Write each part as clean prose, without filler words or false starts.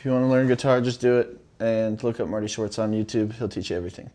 you want to learn guitar, just do it. And look up Marty Schwartz on YouTube. He'll teach you everything.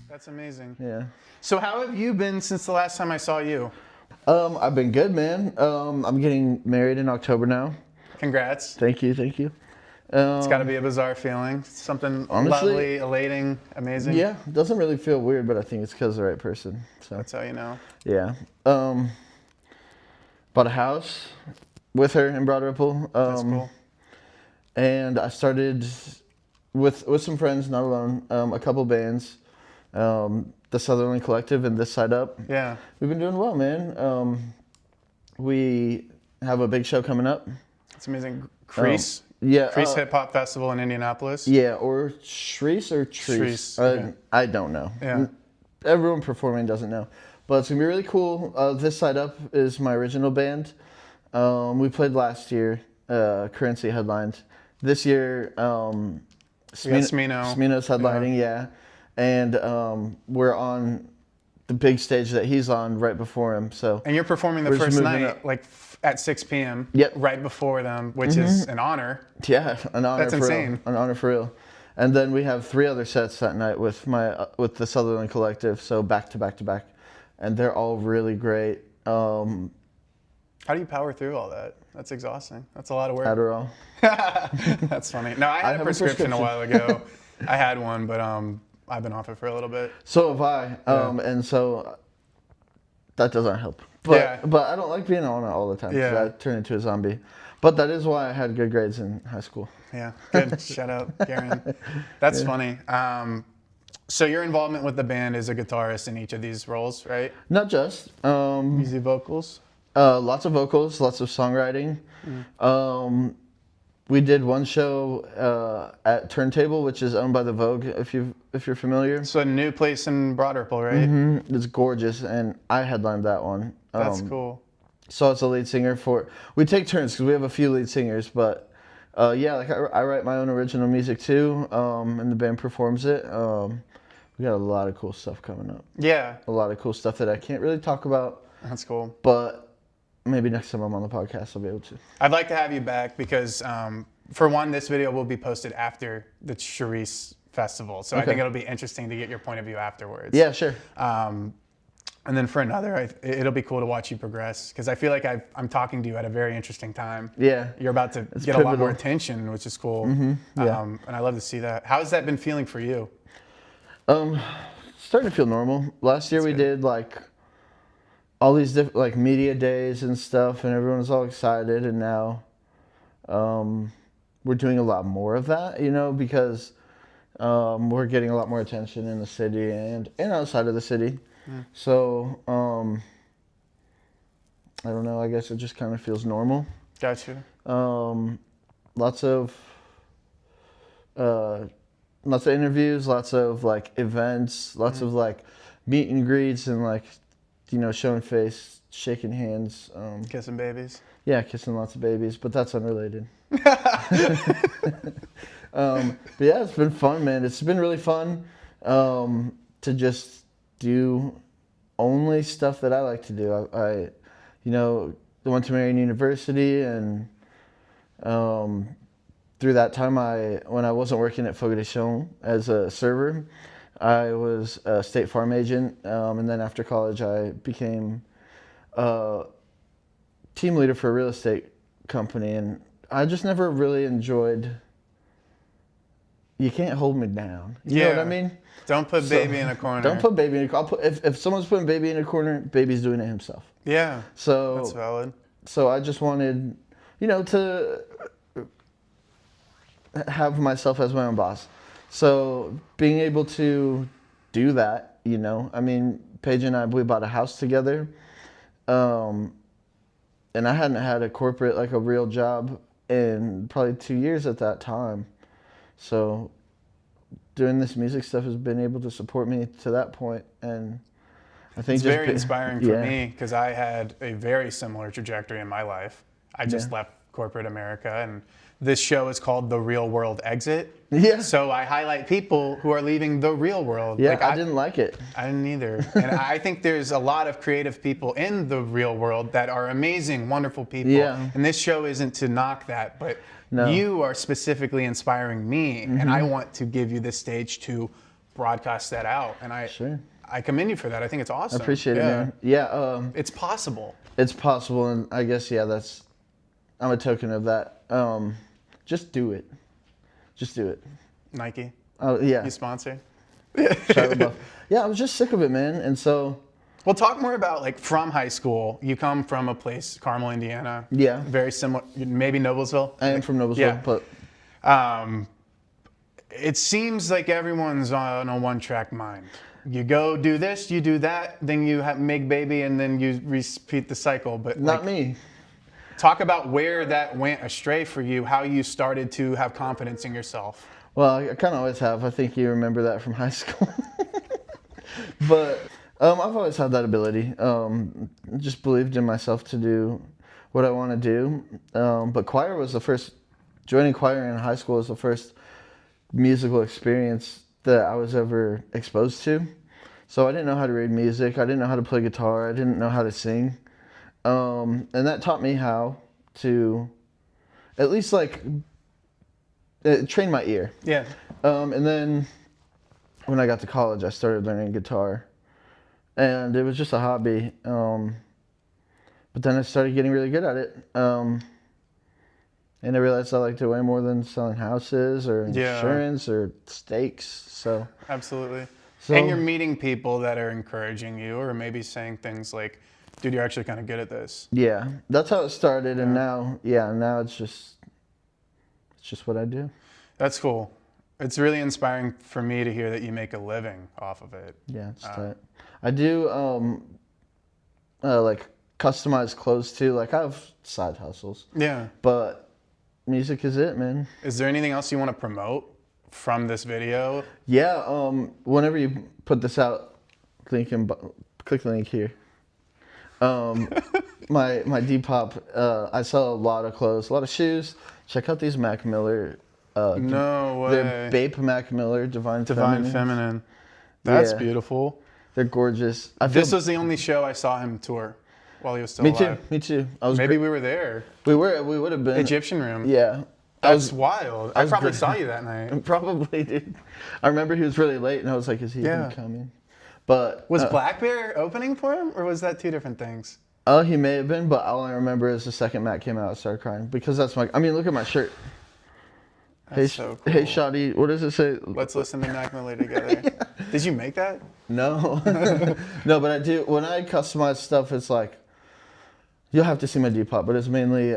That's amazing. Yeah. So how have you been since the last time I saw you? I've been good, man. I'm getting married in October now. Congrats. Thank you, thank you. It's got to be a bizarre feeling. Something honestly, lovely, elating, amazing. Yeah, it doesn't really feel weird, but I think it's because of the right person. So that's how you know. Yeah. Bought a house with her in Broad Ripple. That's cool. And I started with some friends, not alone, a couple bands. The Sutherland Collective and This Side Up. Yeah. We've been doing well, man. We have a big show coming up. It's amazing. Crease? Yeah. Crease Hip Hop Festival in Indianapolis? Yeah, or Shreese or Treese. Yeah. I don't know. Yeah. Everyone performing doesn't know. But it's going to be really cool. This Side Up is my original band. We played last year. Currency headlined. This year, Smino's headlining, yeah. And we're on the big stage that he's on right before him. So and you're performing the first night, like at 6 p.m. Yep. Right before them, which is an honor. Yeah, an honor. That's insane. Real. An honor for real. And then we have 3 other sets that night with the Sutherland Collective. So back to back to back, and they're all really great. How do you power through all that? That's exhausting. That's a lot of work. Adderall. That's funny. No, I had a prescription a while ago. I had one, but I've been off it for a little bit. So have I. And so that doesn't help. But I don't like being on it all the time. Yeah. I turn into a zombie. But that is why I had good grades in high school. Yeah, good. Shout out, Garen. That's funny. So your involvement with the band is a guitarist in each of these roles, right? Not just. Easy vocals? Lots of vocals, lots of songwriting. We did one show at Turntable, which is owned by the Vogue, if you're familiar. So a new place in Broad Ripple, right? Mm-hmm. It's gorgeous, and I headlined that one. That's cool. So it's a lead singer for. We take turns because we have a few lead singers, but yeah, like I write my own original music too, and the band performs it. We got a lot of cool stuff coming up. Yeah. A lot of cool stuff that I can't really talk about. That's cool. But maybe next time I'm on the podcast, I'll be able to. I'd like to have you back because, for one, this video will be posted after the Shreese Festival. So I think it'll be interesting to get your point of view afterwards. Yeah, sure. And then for another, it'll be cool to watch you progress because I feel like I'm talking to you at a very interesting time. Yeah. You're about to get a lot more attention, which is cool. Yeah. And I love to see that. How has that been feeling for you? Starting to feel normal. Last year we did like all these different like media days and stuff, and everyone was all excited. And now we're doing a lot more of that, because we're getting a lot more attention in the city and outside of the city. So I don't know. I guess it just kind of feels normal. Gotcha. Lots of interviews, lots of like events, lots of like meet and greets, and like showing face, shaking hands, kissing babies. Yeah, kissing lots of babies, but that's unrelated. But yeah, it's been fun, man. It's been really fun to just do only stuff that I like to do. I went to Marian University, and through that time, when I wasn't working at Fogation as a server, I was a State Farm agent, and then after college, I became a team leader for a real estate company, and I just never really enjoyed. You can't hold me down. You know what I mean? Don't put baby in a corner. Don't put baby in a corner. If someone's putting baby in a corner, baby's doing it himself. Yeah. So that's valid. So I just wanted, to have myself as my own boss. So being able to do that, Paige and I, we bought a house together. And I hadn't had a corporate, like a real job in probably 2 years at that time. So doing this music stuff has been able to support me to that point. And I think It's just very inspiring for yeah. me because I had a very similar trajectory in my life. I just left corporate America, and this show is called The Real World Exit. Yeah. So I highlight people who are leaving the real world. Yeah, I didn't like it. I didn't either. And I think there's a lot of creative people in the real world that are amazing, wonderful people. Yeah. And this show isn't to knock that, but No. you are specifically inspiring me, and I want to give you this stage to broadcast that out. And I commend you for that. I think it's awesome. I appreciate it, man. Yeah, it's possible. it's possible, and I guess I'm a token of that. Just do it. Just do it. Nike, Oh yeah. you sponsor? Shia LaBeouf. Yeah, I was just sick of it, man, and so. We'll talk more about like from high school. You come from a place, Carmel, Indiana. Yeah. Very similar, maybe Noblesville. I am from Noblesville, Yeah. but It seems like everyone's on a one-track mind. You go do this, you do that, then you make baby, and then you repeat the cycle. But not me. Talk about where that went astray for you, how you started to have confidence in yourself. Well, I kind of always have. I think you remember that from high school. But I've always had that ability. Just believed in myself to do what I want to do. But choir was the first. Joining choir in high school was the first musical experience that I was ever exposed to. So I didn't know how to read music. I didn't know how to play guitar. I didn't know how to sing. And that taught me how to at least like train my ear. Yeah. And then when I got to college, I started learning guitar. And it was just a hobby. But then I started getting really good at it. And I realized I liked it way more than selling houses or insurance or steaks. So Absolutely. So- And you're meeting people that are encouraging you, or maybe saying things like, dude, you're actually kind of good at this. yeah, that's how it started. And now it's just what I do. That's cool. It's really inspiring for me to hear that you make a living off of it. Yeah, it's tight. I do like customized clothes too. Like I have side hustles. Yeah. But music is it, man. Is there anything else you want to promote from this video? Yeah, whenever you put this out, click the link here. My Depop, I sell a lot of clothes, a lot of shoes. Check out these Mac Miller. No way. They're Bape Mac Miller, Divine Feminine. That's Yeah. beautiful. They're gorgeous. This was the only show I saw him tour while he was still Me alive. too. Me too. I was Maybe we were there. we would have been. Egyptian Room. Yeah. That's wild. I probably great. saw you that night. Probably, dude. I remember he was really late, and I was like, "Is he even coming?" But Was Black Bear opening for him, or was that two different things? oh, he may have been, but all I remember is the second Matt came out, I started crying because that's my. I mean, look at my shirt. That's so cool. Hey, Shotty, what does it say? Let's listen to Mac Miller together. Did you make that? No, no, but I do. When I customize stuff, it's like you'll have to see my Depop, but it's mainly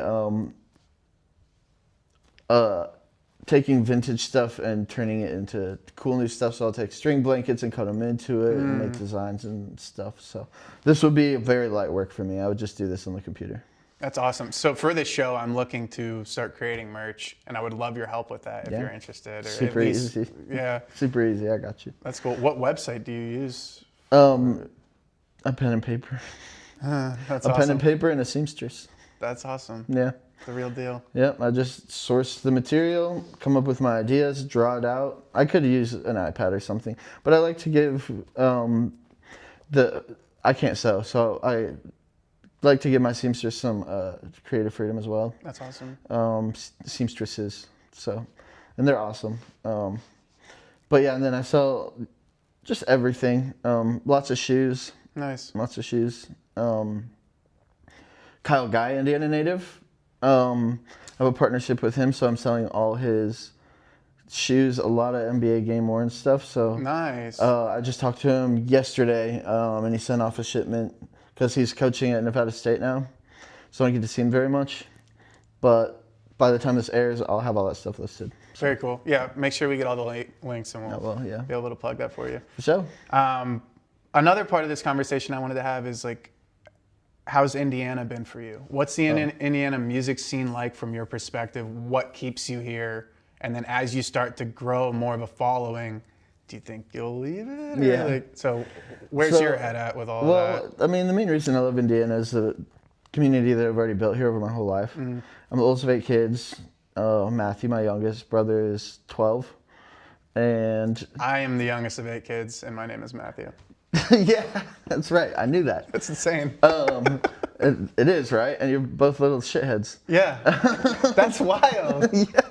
taking vintage stuff and turning it into cool new stuff. So I'll take string blankets and cut them into it and make designs and stuff. So this would be very light work for me. I would just do this on the computer. That's awesome. So for this show, I'm looking to start creating merch, and I would love your help with that if you're interested. Or Super at least, easy. Yeah, Super easy. I got you. that's cool. What website do you use? A pen and paper. That's A awesome. pen and paper and a seamstress. That's awesome. Yeah. The real deal. Yep, I just source the material, come up with my ideas, draw it out. I could use an iPad or something, but I like to give I can't sew, so I like to give my seamstress some creative freedom as well. That's awesome. Seamstresses, so, and they're awesome. But yeah, and then I sell just everything. Lots of shoes. Nice. Lots of shoes. Kyle Guy, Indiana native. I have a partnership with him, so I'm selling all his shoes, a lot of NBA game worn stuff. So Nice. I just talked to him yesterday, and he sent off a shipment because he's coaching at Nevada State now. So I don't get to see him very much. But by the time this airs, I'll have all that stuff listed. Very cool. Yeah, make sure we get all the links, and we'll yeah. be able to plug that for you. So Another part of this conversation I wanted to have is like, how's Indiana been for you? What's the Indiana music scene like from your perspective? What keeps you here? And then as you start to grow more of a following, do you think you'll leave it? Yeah. Like, so where's your head at with all that? Well, I mean, the main reason I live in Indiana is the community that I've already built here over my whole life. I'm the oldest of 8 kids. Matthew, my youngest brother, is 12. And I am the youngest of 8 kids, and my name is Matthew. yeah, that's right. I knew that. That's insane. It is, right? And you're both little shitheads. Yeah. That's wild. Yeah.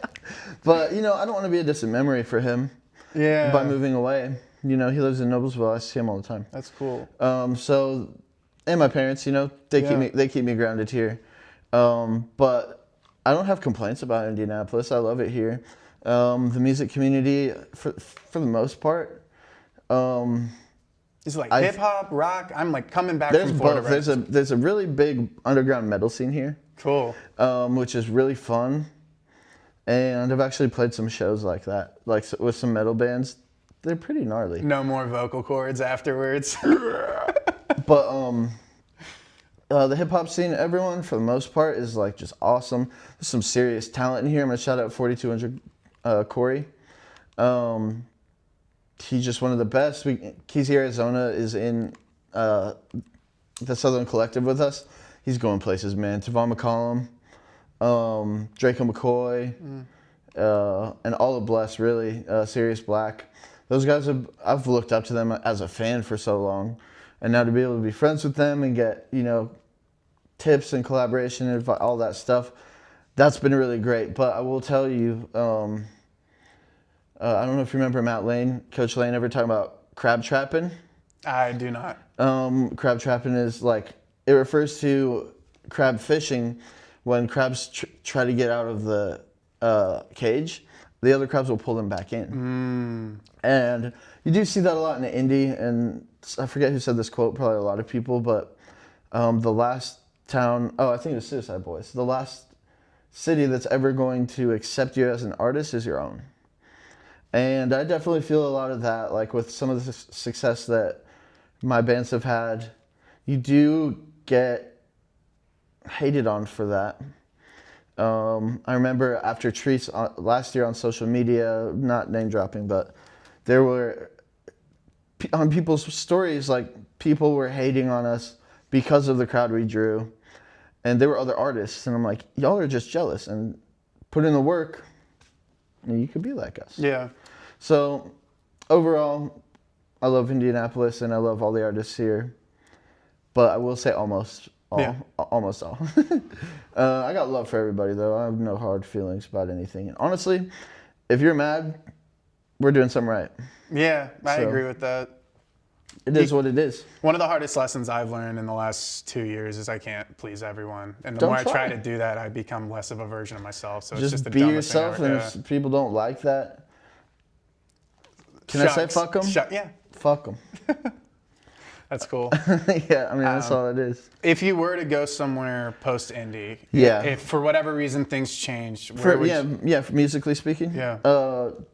But, you know, I don't want to be a distant memory for him by moving away. You know, he lives in Noblesville. I see him all the time. That's cool. So, and my parents, you know, they keep me grounded here. But I don't have complaints about Indianapolis. I love it here. The music community, for the most part, Is it like hip hop, rock? I'm like coming back from Florida. Both. There's a really big underground metal scene here. Cool. Which is really fun. And I've actually played some shows like that, like with some metal bands. They're pretty gnarly. No more vocal cords afterwards. But the hip hop scene, everyone for the most part is like just awesome. There's some serious talent in here. I'm gonna shout out 4200 Corey. He's just one of the best. Keezy Arizona is in the Sutherland Collective with us. He's going places, man. Tavon McCollum, Draco McCoy, and all of Bless, really. Sirius Black. Those guys, I've looked up to them as a fan for so long. And now to be able to be friends with them and get, you know, tips and collaboration and all that stuff, that's been really great. But I will tell you, I don't know if you remember Matt Lane, Coach Lane, ever talking about crab trapping? I do not. Crab trapping is like, it refers to crab fishing when crabs try to get out of the cage. The other crabs will pull them back in. And you do see that a lot in Indy, and I forget who said this quote, probably a lot of people, but the last town, I think it was Suicide Boys, the last city that's ever going to accept you as an artist is your own. And I definitely feel a lot of that, like with some of the success that my bands have had, you do get hated on for that. I remember after Treats last year on social media, not name dropping, but there were, on people's stories, like people were hating on us because of the crowd we drew. And there were other artists, and I'm like, y'all are just jealous, and put in the work, and you could be like us. Yeah. So overall, I love Indianapolis and I love all the artists here, but I will say almost all. Yeah. Almost all. I got love for everybody though. I have no hard feelings about anything. And honestly, if you're mad, we're doing something right. Yeah, I agree with that. It is what it is. One of the hardest lessons I've learned in the last 2 years is I can't please everyone. And the Don't more I try try. to do that, I become less of a version of myself. So it's Just just the be dumbest thing yourself, ever. and if people don't like that, can I say fuck them? Yeah, Fuck them. that's cool. Yeah, I mean, that's all it is. If you were to go somewhere post-indie, Yeah. if for whatever reason things changed, where would you... For musically speaking. Yeah.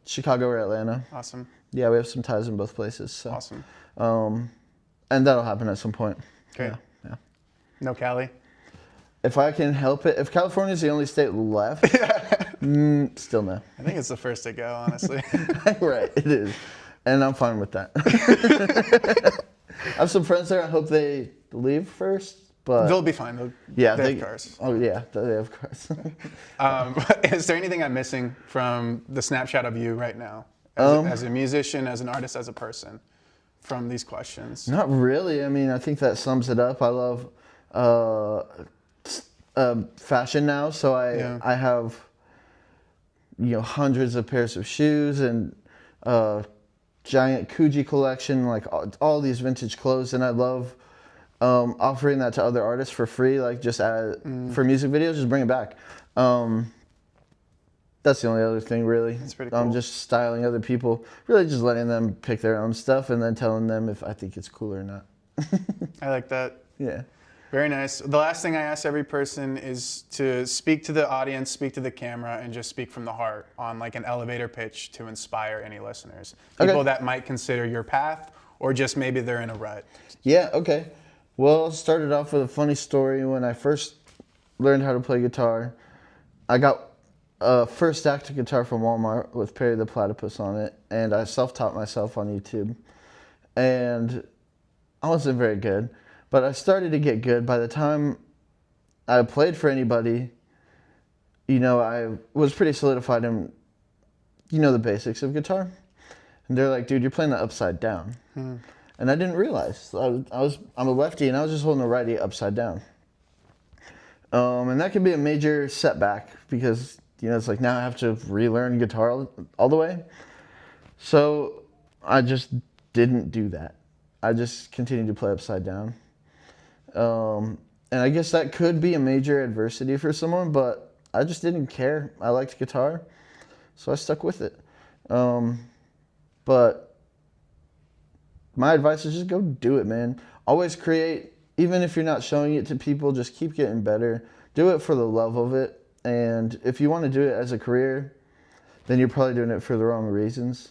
Chicago or Atlanta. Awesome. Yeah, we have some ties in both places. So. Awesome. And that'll happen at some point. Okay. Yeah. No Cali? If I can help it, if California's the only state left, still no. I think it's the first to go, honestly. Right, it is. And I'm fine with that. I have some friends there. I hope they leave first, but They'll be fine. They have cars. Oh yeah, they have cars. Is there anything I'm missing from the snapshot of you right now? As a musician, as an artist, as a person, from these questions? Not really. I mean, I think that sums it up. I love fashion now, so I have, you know, hundreds of pairs of shoes and giant Coogee collection, like all these vintage clothes, and I love offering that to other artists for free, like just for music videos, just bring it back. That's the only other thing, really. That's pretty cool. Just styling other people, really just letting them pick their own stuff and then telling them if I think it's cool or not. I like that. Yeah. Very nice. The last thing I ask every person is to speak to the audience, speak to the camera, and just speak from the heart on like an elevator pitch to inspire any listeners. People that might consider your path, or just maybe they're in a rut. Yeah, okay. Well, I started off with a funny story. When I first learned how to play guitar, I got a first active guitar from Walmart with Perry the Platypus on it, and I self-taught myself on YouTube. And I wasn't very good, but I started to get good. By the time I played for anybody, you know, I was pretty solidified in, you know, the basics of guitar. And they're like, dude, you're playing that upside down. And I didn't realize. I'm a lefty, and I was just holding the righty upside down. And that can be a major setback because, you know, it's like now I have to relearn guitar all the way. So I just didn't do that. I just continued to play upside down. And I guess that could be a major adversity for someone, but I just didn't care. I liked guitar, so I stuck with it. But my advice is just go do it, man. Always create, even if you're not showing it to people, just keep getting better. Do it for the love of it. And if you want to do it as a career, then you're probably doing it for the wrong reasons.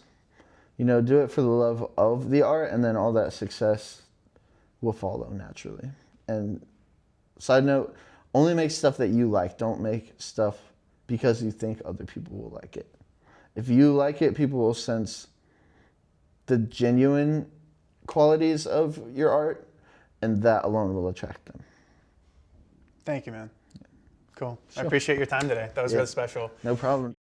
You know, do it for the love of the art, and then all that success will follow naturally. And side note, only make stuff that you like. Don't make stuff because you think other people will like it. If you like it, people will sense the genuine qualities of your art, and that alone will attract them. Thank you, man. Cool. Sure. I appreciate your time today. That was really special. No problem.